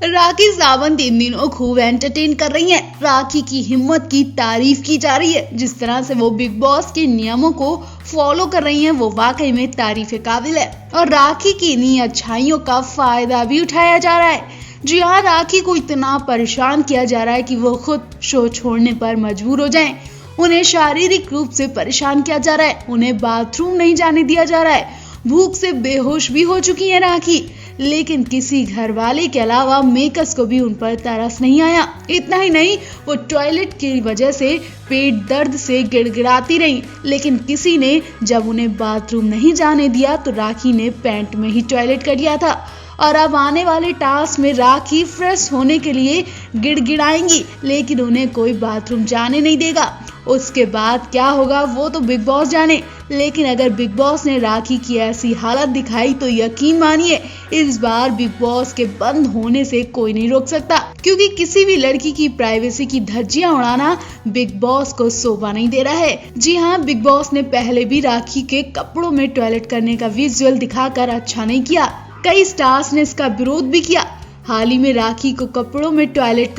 राखी सावंत इन दिनों खूब एंटरटेन कर रही हैं। राखी की हिम्मत की तारीफ की जा रही है। जिस तरह से वो बिग बॉस के नियमों को फॉलो कर रही हैं वो वाकई में तारीफ काबिल है और राखी की इन्हीं अच्छाइयों का फायदा भी उठाया जा रहा है। जी हाँ, राखी को इतना परेशान किया जा रहा है कि वो खुद शो छोड़ने पर मजबूर हो जाएं। उन्हें शारीरिक रूप से परेशान किया जा रहा है, उन्हें बाथरूम नहीं जाने दिया जा रहा है, भूख से बेहोश भी हो चुकी है राखी। लेकिन किसी घर वाले के अलावा मेकर्स को भी उन पर तरस नहीं आया। इतना ही नहीं, वो टॉयलेट की वजह से पेट दर्द से गिड़गिड़ाती रही, लेकिन किसी ने जब उन्हें बाथरूम नहीं जाने दिया तो राखी ने पैंट में ही टॉयलेट कर लिया था। और अब आने वाले टास्क में राखी फ्रेश होने के लिए गिड़गिड़ाएंगी, लेकिन उन्हें कोई बाथरूम जाने नहीं देगा। उसके बाद क्या होगा वो तो बिग बॉस जाने, लेकिन अगर बिग बॉस ने राखी की ऐसी हालत दिखाई तो यकीन मानिए इस बार बिग बॉस के बंद होने से कोई नहीं रोक सकता, क्योंकि किसी भी लड़की की प्राइवेसी की धज्जियां उड़ाना बिग बॉस को शोभा नहीं दे रहा है। जी हाँ, बिग बॉस ने पहले भी राखी के कपड़ों में टॉयलेट करने का विजुअल दिखाकर अच्छा नहीं किया। कई स्टार्स ने इसका विरोध भी किया। हाल ही में जब राखी को कपड़ों में टॉयलेट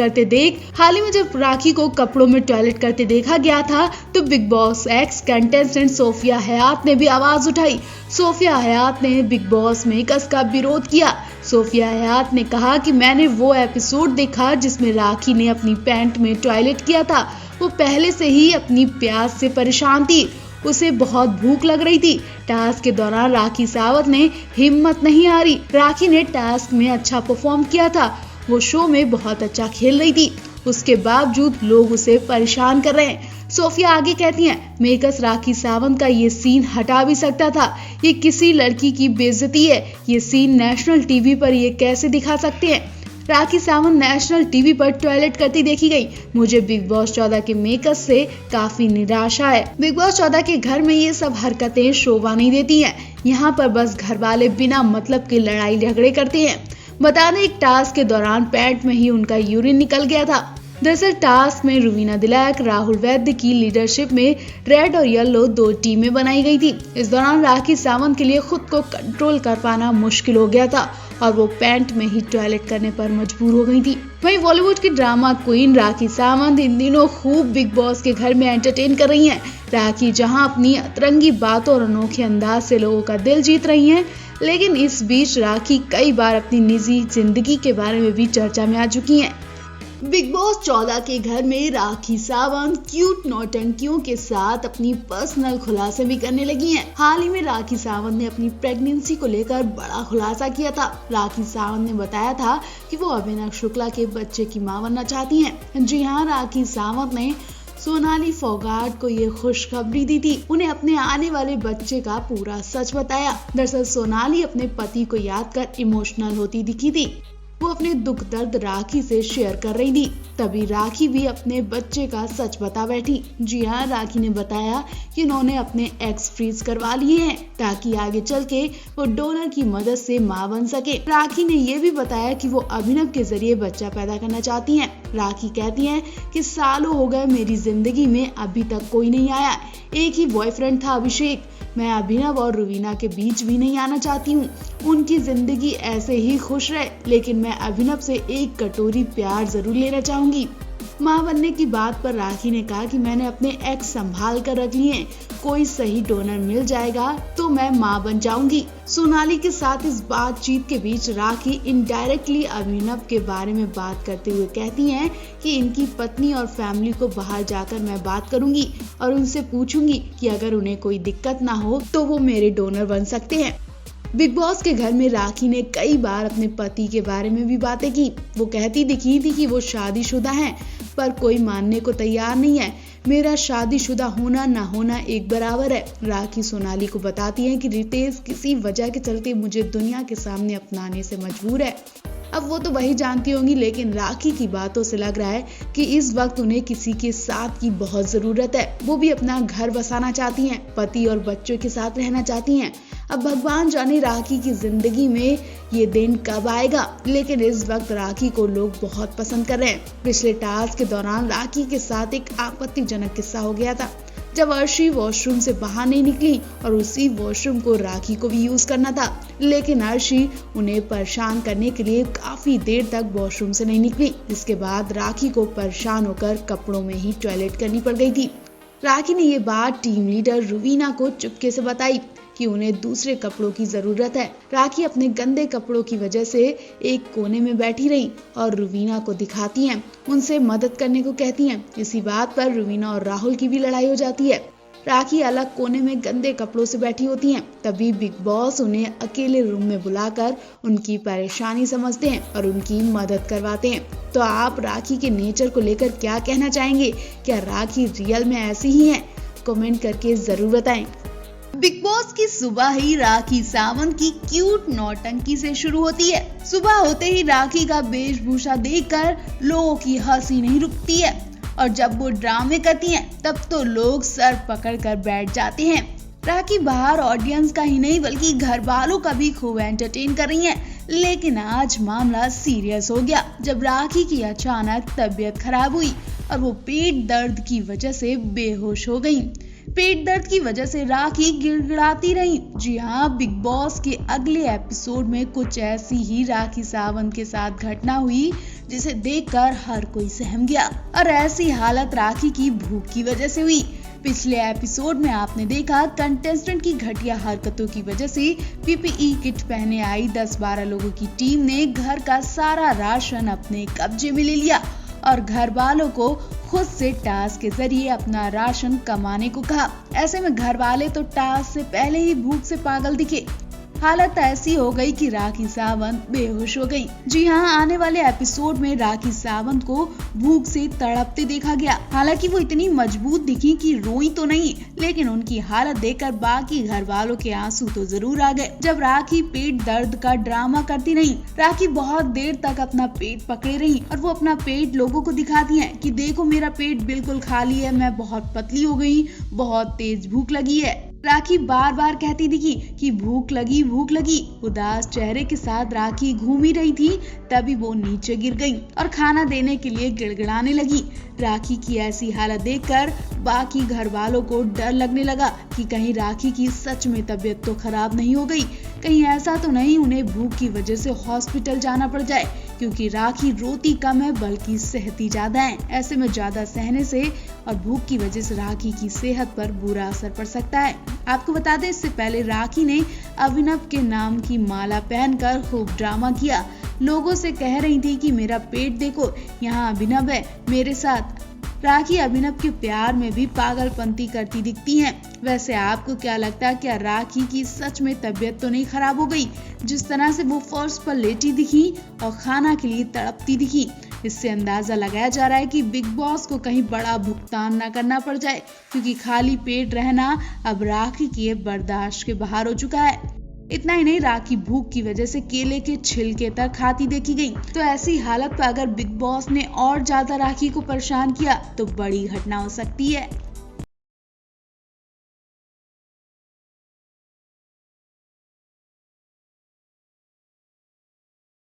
करते देखा गया था तो Bigg Boss ex contestant Sofia Hayat ने भी आवाज उठाई। सोफिया हयात ने बिग बॉस मेकर्स का विरोध किया। सोफिया हयात ने कहा कि मैंने वो एपिसोड देखा जिसमें राखी ने अपनी पैंट में टॉयलेट किया था। वो पहले से ही अपनी प्यास से परेशान थी, उसे बहुत भूख लग रही थी। टास्क के दौरान राखी सावंत ने हिम्मत नहीं हारी। राखी ने टास्क में अच्छा परफॉर्म किया था, वो शो में बहुत अच्छा खेल रही थी, उसके बावजूद लोग उसे परेशान कर रहे हैं। सोफिया आगे कहती हैं, मेकर्स राखी सावंत का ये सीन हटा भी सकता था, ये किसी लड़की की बेइज्जती है। ये सीन नेशनल टीवी पर ये कैसे दिखा सकते हैं? राखी सावंत नेशनल टीवी पर टॉयलेट करती देखी गई। मुझे बिग बॉस 14 के मेकर्स से काफी निराशा है। बिग बॉस 14 के घर में ये सब हरकतें शोभा नहीं देती हैं। यहाँ पर बस घर वाले बिना मतलब के लड़ाई झगड़े करते हैं। बता दें, एक टास्क के दौरान पैंट में ही उनका यूरिन निकल गया था। दरअसल टास्क में रुवीना दिलैक, राहुल वैद्य की लीडरशिप में रेड और येलो 2 टीमें बनाई गई थी। इस दौरान राखी सावंत के लिए खुद को कंट्रोल कर पाना मुश्किल हो गया था और वो पैंट में ही टॉयलेट करने पर मजबूर हो गई थी। वहीं बॉलीवुड की ड्रामा क्वीन राखी सावंत इन दिनों खूब बिग बॉस के घर में एंटरटेन कर रही हैं। राखी जहां अपनी अतरंगी बातों और अनोखे अंदाज से लोगों का दिल जीत रही हैं, लेकिन इस बीच राखी कई बार अपनी निजी जिंदगी के बारे में भी चर्चा में आ चुकी हैं। बिग बॉस 14 के घर में राखी सावंत क्यूट नौटंकियों के साथ अपनी पर्सनल खुलासे भी करने लगी हैं। हाल ही में राखी सावंत ने अपनी प्रेगनेंसी को लेकर बड़ा खुलासा किया था। राखी सावंत ने बताया था कि वो अभिनव शुक्ला के बच्चे की मां बनना चाहती हैं। जी हाँ, राखी सावंत ने सोनाली फोगाट को ये खुशखबरी दी थी। उन्हें अपने आने वाले बच्चे का पूरा सच बताया। दरअसल सोनाली अपने पति को याद कर इमोशनल होती दिखी थी। वो अपने दुख दर्द राखी से शेयर कर रही थी। तभी राखी भी अपने बच्चे का सच बता बैठी। जी हाँ, राखी ने बताया कि उन्होंने अपने एग्स फ्रीज करवा लिए हैं ताकि आगे चल के वो डोनर की मदद से मां बन सके। राखी ने ये भी बताया कि वो अभिनव के जरिए बच्चा पैदा करना चाहती हैं। राखी कहती हैं कि सालों हो गए मेरी जिंदगी में अभी तक कोई नहीं आया। एक ही बॉयफ्रेंड था अभिषेक। मैं अभिनव और रुवीना के बीच भी नहीं आना चाहती हूँ। उनकी जिंदगी ऐसे ही खुश रहे, लेकिन मैं अभिनव से एक कटोरी प्यार जरूर लेना चाहूंगी। मां बनने की बात पर राखी ने कहा कि मैंने अपने एक्स संभाल कर रख लिए हैं। कोई सही डोनर मिल जाएगा तो मैं मां बन जाऊंगी। सोनाली के साथ इस बातचीत के बीच राखी इनडायरेक्टली अभिनव के बारे में बात करते हुए कहती हैं कि इनकी पत्नी और फैमिली को बाहर जाकर मैं बात करूंगी और उनसे पूछूंगी कि अगर उन्हें कोई दिक्कत ना हो तो वो मेरे डोनर बन सकते हैं। बिग बॉस के घर में राखी ने कई बार अपने पति के बारे में भी बातें की। वो कहती दिखी थी कि वो शादीशुदा हैं, पर कोई मानने को तैयार नहीं है। मेरा शादीशुदा होना ना होना एक बराबर है। राखी सोनाली को बताती है कि रितेश किसी वजह के चलते मुझे दुनिया के सामने अपनाने से मजबूर है। अब वो तो वही जानती होंगी, लेकिन राखी की बातों से लग रहा है कि इस वक्त उन्हें किसी के साथ की बहुत जरूरत है। वो भी अपना घर बसाना चाहती हैं, पति और बच्चों के साथ रहना चाहती हैं। अब भगवान जाने राखी की जिंदगी में ये दिन कब आएगा, लेकिन इस वक्त राखी को लोग बहुत पसंद कर रहे हैं। पिछले टास्क के दौरान राखी के साथ एक आपत्तिजनक किस्सा हो गया था, जब अर्शी वॉशरूम से बाहर नहीं निकली और उसी वॉशरूम को राखी को भी यूज करना था, लेकिन अर्शी उन्हें परेशान करने के लिए काफी देर तक वॉशरूम से नहीं निकली। इसके बाद राखी को परेशान होकर कपड़ों में ही टॉयलेट करनी पड़ गई थी। राखी ने ये बात टीम लीडर रुवीना को चुपके से बताई कि उन्हें दूसरे कपड़ों की जरूरत है। राखी अपने गंदे कपड़ों की वजह से एक कोने में बैठी रही और रुवीना को दिखाती हैं, उनसे मदद करने को कहती हैं। इसी बात पर रुवीना और राहुल की भी लड़ाई हो जाती है। राखी अलग कोने में गंदे कपड़ों से बैठी होती हैं। तभी बिग बॉस उन्हें अकेले रूम में बुलाकर उनकी परेशानी समझते हैं और उनकी मदद करवाते हैं। तो आप राखी के नेचर को लेकर क्या कहना चाहेंगे? क्या राखी रियल में ऐसी ही है? कमेंट करके जरूर बताएं। बिग बॉस की सुबह ही राखी सावंत की क्यूट नौटंकी से शुरू होती है। सुबह होते ही राखी का वेशभूषा देखकर लोगों की हंसी नहीं रुकती है और जब वो ड्रामे करती हैं तब तो लोग सर पकड़कर बैठ जाते हैं। राखी बाहर ऑडियंस का ही नहीं बल्कि घर वालों का भी खूब एंटरटेन कर रही हैं। लेकिन आज मामला सीरियस हो गया जब राखी की अचानक तबीयत खराब हुई और वो पेट दर्द की वजह से बेहोश हो गई। पेट दर्द की वजह से राखी गिड़गिड़ाती रही। जी हाँ, बिग बॉस के अगले एपिसोड में कुछ ऐसी ही राखी सावंत के साथ घटना हुई जिसे देखकर हर कोई सहम गया और ऐसी हालत राखी की भूख की वजह से हुई। पिछले एपिसोड में आपने देखा कंटेस्टेंट की घटिया हरकतों की वजह से पीपीई किट पहने आई 10-12 लोगों की टीम ने घर का सारा राशन अपने कब्जे में ले लिया और घर वालों को खुद से टास्क के जरिए अपना राशन कमाने को कहा। ऐसे में घर वाले तो टास्क से पहले ही भूख से पागल दिखे। हालत ऐसी हो गई कि राखी सावंत बेहोश हो गई। जी हाँ, आने वाले एपिसोड में राखी सावंत को भूख से तड़पते देखा गया। हालांकि वो इतनी मजबूत दिखी कि रोई तो नहीं, लेकिन उनकी हालत देखकर बाकी घर वालों के आंसू तो जरूर आ गए। जब राखी पेट दर्द का ड्रामा करती रही, राखी बहुत देर तक अपना पेट पकड़े रही और वो अपना पेट लोगों को दिखाती है कि देखो मेरा पेट बिल्कुल खाली है, मैं बहुत पतली हो गई, बहुत तेज भूख लगी है। राखी बार बार कहती दिखी कि भूख लगी भूख लगी। उदास चेहरे के साथ राखी घूम ही रही थी, तभी वो नीचे गिर गई और खाना देने के लिए गिड़गिड़ाने लगी। राखी की ऐसी हालत देखकर बाकी घर वालों को डर लगने लगा कि कहीं राखी की सच में तबीयत तो खराब नहीं हो गई, कहीं ऐसा तो नहीं उन्हें भूख की वजह से हॉस्पिटल जाना पड़ जाए, क्योंकि राखी रोती कम है बल्कि सहती ज्यादा है। ऐसे में ज्यादा सहने से और भूख की वजह से राखी की सेहत पर बुरा असर पड़ सकता है। आपको बता दें, इससे पहले राखी ने अभिनव के नाम की माला पहनकर खूब ड्रामा किया। लोगों से कह रही थी कि मेरा पेट देखो, यहाँ अभिनव है मेरे साथ। राखी अभिनव के प्यार में भी पागलपंती करती दिखती हैं। वैसे आपको क्या लगता है, क्या राखी की सच में तबीयत तो नहीं खराब हो गई? जिस तरह से वो फर्श पर लेटी दिखी और खाना के लिए तड़पती दिखी, इससे अंदाजा लगाया जा रहा है कि बिग बॉस को कहीं बड़ा भुगतान न करना पड़ जाए, क्योंकि खाली पेट रहना अब राखी के बर्दाश्त के बाहर हो चुका है। इतना ही नहीं, राखी भूख की वजह से केले के छिलके तक खाती देखी गई। तो ऐसी हालत पर अगर बिग बॉस ने और ज्यादा राखी को परेशान किया तो बड़ी घटना हो सकती है।